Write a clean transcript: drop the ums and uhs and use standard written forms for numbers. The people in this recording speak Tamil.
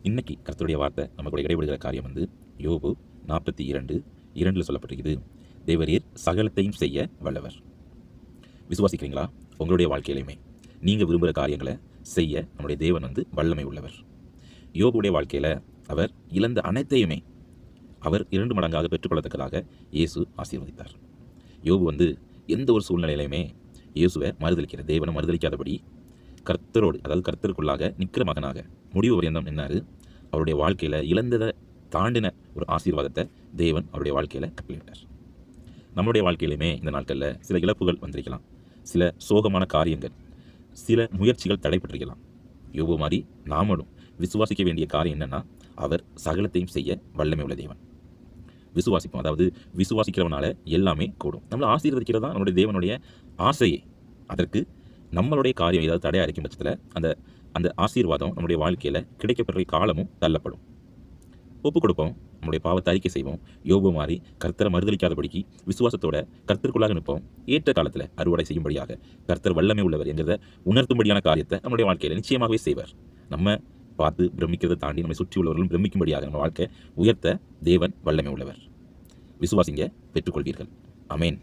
இன்னைக்கு கர்த்தருடைய வார்த்தை நம்ம கூட இடைபெறுகிற காரியம் யோபு 42:2 சொல்லப்பட்டிருக்குது. தேவரீர் சகலத்தையும் செய்ய வல்லவர். விசுவாசிக்கிறீங்களா? உங்களுடைய வாழ்க்கையிலுமே நீங்கள் விரும்புகிற காரியங்களை செய்ய நம்முடைய தேவன் வல்லமை உள்ளவர். யோபுடைய வாழ்க்கையில் அவர் இழந்த அனைத்தையுமே அவர் 2 மடங்காக பெற்றுக்கொள்ளத்தக்கதாக இயேசு ஆசீர்வதித்தார். யோபு எந்த ஒரு சூழ்நிலையிலுமே இயேசுவை மறுதளிக்கிற தேவனை மறுதளிக்காதபடி கர்த்தரோடு, அதாவது கர்த்தருக்குள்ளாக நிற்கிற மகனாக முடிவு பரியந்தம் நின்னாரு. அவருடைய வாழ்க்கையில் இழந்ததை தாண்டின ஒரு ஆசீர்வாதத்தை தேவன் அவருடைய வாழ்க்கையில் கட்டளையிட்டார். நம்மளுடைய வாழ்க்கையிலுமே இந்த நாட்களில் சில இழப்புகள் வந்திருக்கலாம், சில சோகமான காரியங்கள், சில முயற்சிகள் தடைப்பட்டிருக்கலாம். யோபு மாதிரி நாமளும் விசுவாசிக்க வேண்டிய காரியம் என்னன்னா, அவர் சகலத்தையும் செய்ய வல்லமை உள்ள தேவன். விசுவாசிப்போம். அதாவது விசுவாசிக்கிறவனால எல்லாமே கூடும். நம்மளை ஆசீர்வதிக்கிறதா நம்மளுடைய தேவனுடைய ஆசையே. அதற்கு நம்மளுடைய காரியம் ஏதாவது தடையாக இருக்கும் பட்சத்தில் அந்த ஆசீர்வாதம் நம்முடைய வாழ்க்கையில் கிடைக்கப்பெற காலமும் தள்ளப்படும். ஒப்பு கொடுப்போம், நம்முடைய பாவத்தை அறிக்கை செய்வோம். யோபு மாதிரி கர்த்தரை மறுதளிக்காதபடிக்கு விசுவாசத்தோட கர்த்தருக்குள்ளாக நிற்போம். ஏற்ற காலத்தில் அறுவடை செய்யும்படியாக கர்த்தர் வல்லமை உள்ளவர் என்கிறத உணர்த்தும்படியான காரியத்தை நம்முடைய வாழ்க்கையில் நிச்சயமாகவே செய்வார். நம்ம பார்த்து பிரமிக்கிறதை தாண்டி நம்மை சுற்றி உள்ளவர்களும் பிரமிக்கும்படியாக நம்ம வாழ்க்கை உயர்த்த தேவன் வல்லமை உள்ளவர். விசுவாசிங்க, பெற்றுக்கொள்வீர்கள். ஆமென்.